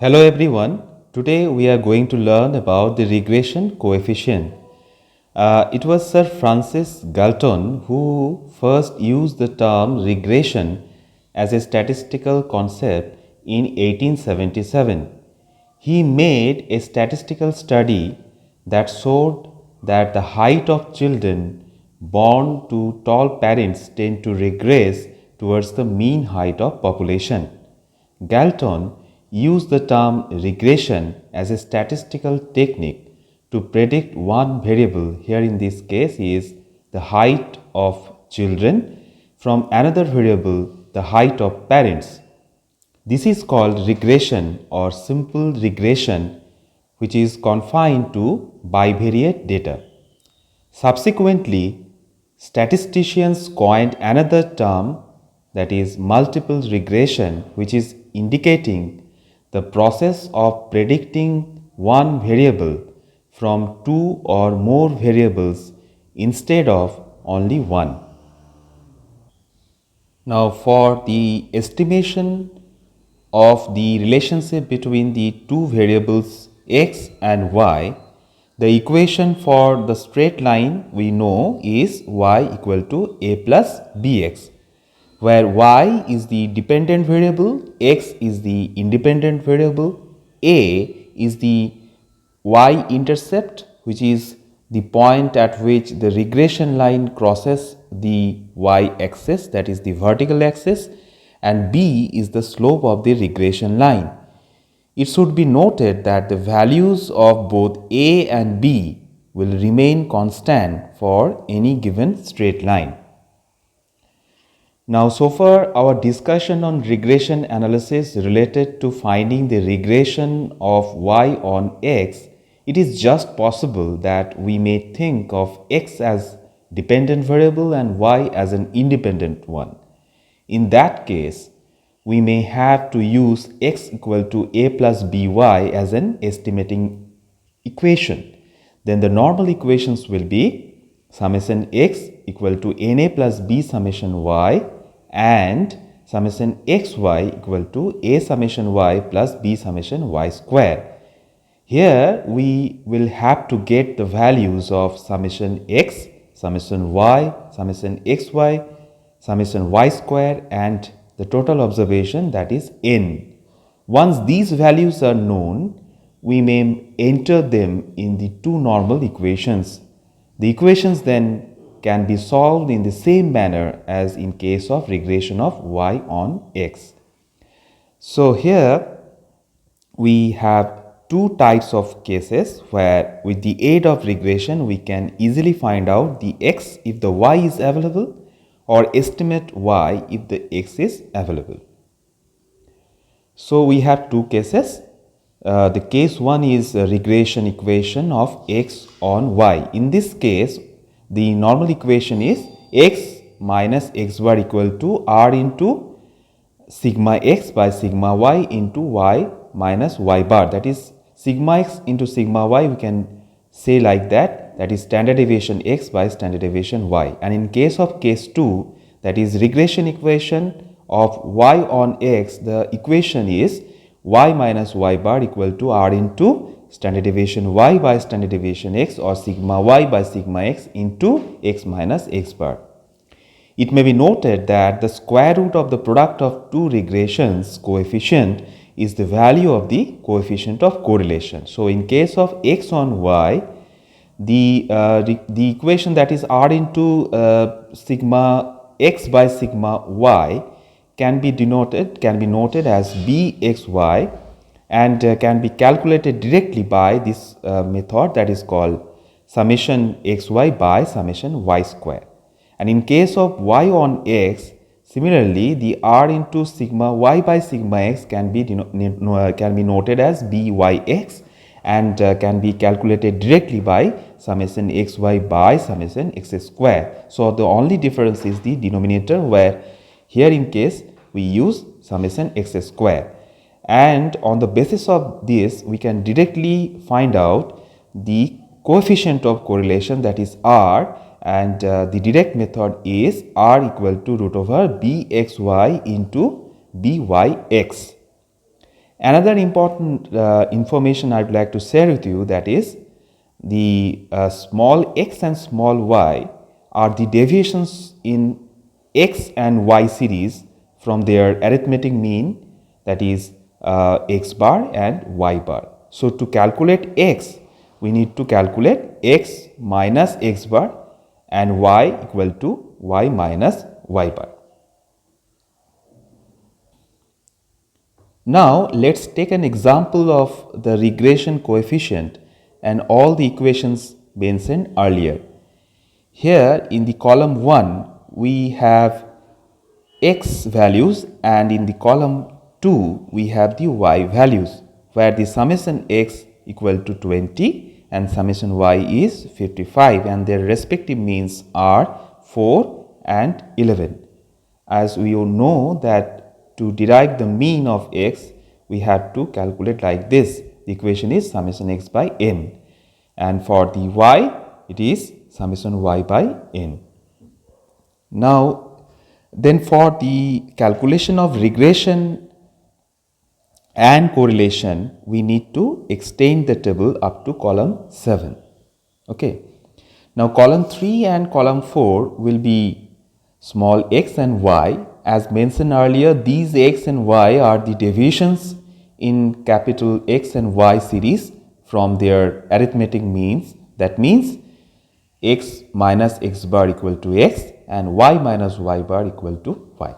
Hello everyone. Today we are going to learn about the regression coefficient. It was Sir Francis Galton who first used the term regression as a statistical concept in 1877. He made a statistical study that showed that the height of children born to tall parents tend to regress towards the mean height of population. Galton used the term regression as a statistical technique to predict one variable, here in this case is the height of children, from another variable, the height of parents. This is called regression or simple regression, which is confined to bivariate data. Subsequently, statisticians coined another term, that is multiple regression, which is indicating the process of predicting one variable from two or more variables instead of only one. Now, for the estimation of the relationship between the two variables x and y, the equation for the straight line we know is y equal to a plus bx, where y is the dependent variable, x is the independent variable, a is the y-intercept, which is the point at which the regression line crosses the y-axis, that is the vertical axis, and b is the slope of the regression line. It should be noted that the values of both a and b will remain constant for any given straight line. Now, so far our discussion on regression analysis related to finding the regression of y on x, it is just possible that we may think of x as dependent variable and y as an independent one. In that case, we may have to use x equal to a plus by as an estimating equation. Then the normal equations will be summation x equal to na plus b summation y and summation xy equal to a summation y plus b summation y square. Here we will have to get the values of summation x, summation y, summation xy, summation y square and the total observation, that is n. Once these values are known, we may enter them in the two normal equations. The equations then can be solved in the same manner as in case of regression of y on x. So here we have two types of cases where with the aid of regression we can easily find out the x if the y is available or estimate y if the x is available. So we have two cases. The case one is a regression equation of x on y. In this case, the normal equation is x minus x bar equal to r into sigma x by sigma y into y minus y bar. That is sigma x into sigma y, we can say like that, that is standard deviation x by standard deviation y. And in case of case 2, that is regression equation of y on x, the equation is y minus y bar equal to r into standard deviation y by standard deviation x or sigma y by sigma x into x minus x bar. It may be noted that the square root of the product of two regressions coefficient is the value of the coefficient of correlation. So, in case of x on y, the equation, that is r into sigma x by sigma y, can be noted as bxy and can be calculated directly by this method, that is called summation xy by summation y square. And in case of y on x, similarly the r into sigma y by sigma x can be noted as byx and can be calculated directly by summation xy by summation x square. So the only difference is the denominator, where here in case we use summation x square. And on the basis of this, we can directly find out the coefficient of correlation, that is r, and the direct method is r equal to root over bxy into byx. Another important information I'd like to share with you, that is the small x and small y are the deviations in x and y series from their arithmetic mean, that is x bar and y bar. So to calculate x, we need to calculate x minus x bar and y equal to y minus y bar. Now let's take an example of the regression coefficient and all the equations mentioned earlier. Here in the column 1 we have x values, and in the column 2 we have the y values, where the summation x equal to 20 and summation y is 55, and their respective means are 4 and 11. As we all know that to derive the mean of x, we have to calculate like this. The equation is summation x by n, and for the y it is summation y by n. Now then, for the calculation of regression and correlation, we need to extend the table up to column 7. Okay. Now column 3 and column 4 will be small x and y. As mentioned earlier, these x and y are the deviations in capital X and Y series from their arithmetic means. That means x minus x bar equal to x and y minus y bar equal to y.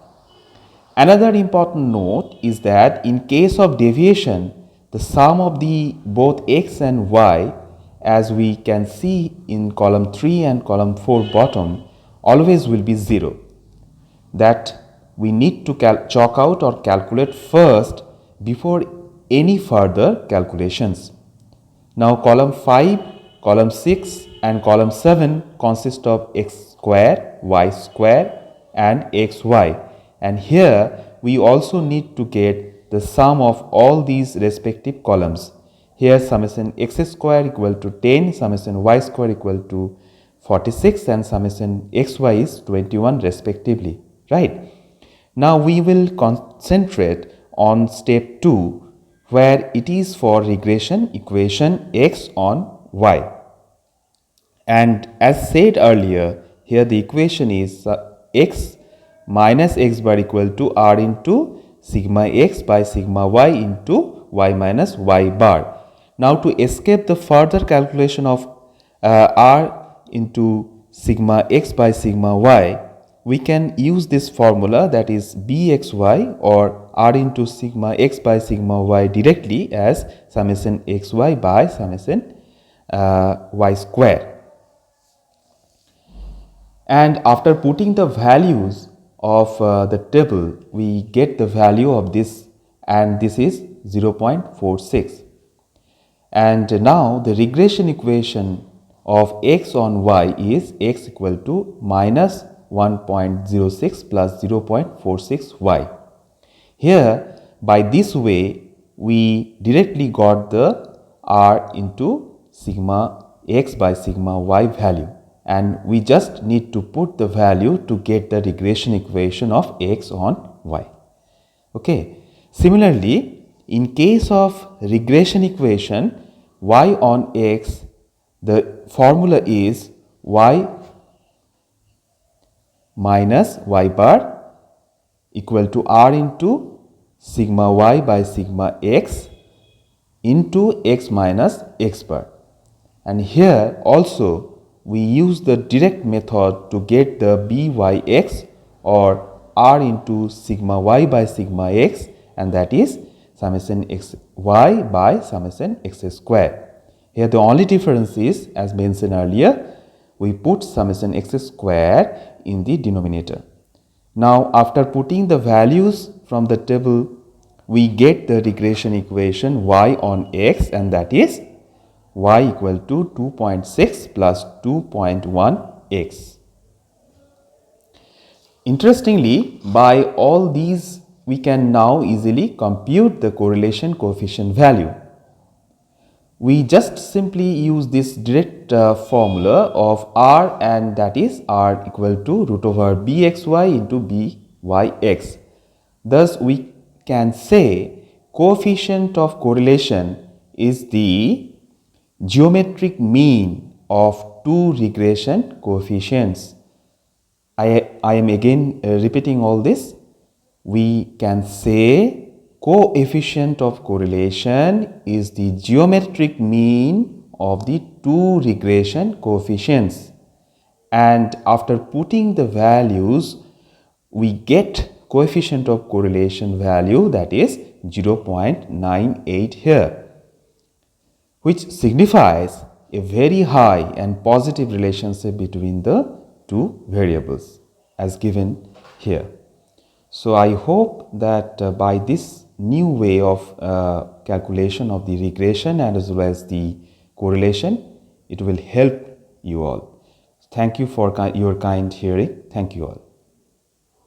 Another important note is that in case of deviation, the sum of the both x and y, as we can see in column 3 and column 4 bottom, always will be 0. That we need to chalk out or calculate first before any further calculations. Now column 5, column 6 and column 7 consist of x square, y square and xy, and here we also need to get the sum of all these respective columns. Here summation x square equal to 10, summation y square equal to 46 and summation xy is 21 respectively, right? Now we will concentrate on step 2, where it is for regression equation x on y. And as said earlier, here the equation is x minus x bar equal to r into sigma x by sigma y into y minus y bar. Now to escape the further calculation of r into sigma x by sigma y, we can use this formula, that is bxy or r into sigma x by sigma y directly as summation xy by summation y square. And after putting the values of the table, we get the value of this, and this is 0.46. And now the regression equation of x on y is x equal to minus 1.06 plus 0.46 y. Here by this way we directly got the r into sigma x by sigma y value, and we just need to put the value to get the regression equation of x on y. Okay. Similarly, in case of regression equation y on x, the formula is y minus y bar equal to r into sigma y by sigma x into x minus x bar. And here also we use the direct method to get the byx or r into sigma y by sigma x, and that is summation x y by summation x square. Here the only difference is, as mentioned earlier, we put summation x square in the denominator. Now after putting the values from the table, we get the regression equation y on x, and that is y equal to 2.6 plus 2.1x. Interestingly, by all these we can now easily compute the correlation coefficient value. We just simply use this direct formula of r, and that is r equal to root over bxy into byx. Thus we can say coefficient of correlation is the geometric mean of two regression coefficients. I am again repeating all this. We can say coefficient of correlation is the geometric mean of the two regression coefficients, and after putting the values we get coefficient of correlation value, that is 0.98 here, which signifies a very high and positive relationship between the two variables as given here. So I hope that by this new way of calculation of the regression and as well as the correlation, it will help you all. Thank you for your kind hearing. Thank you all.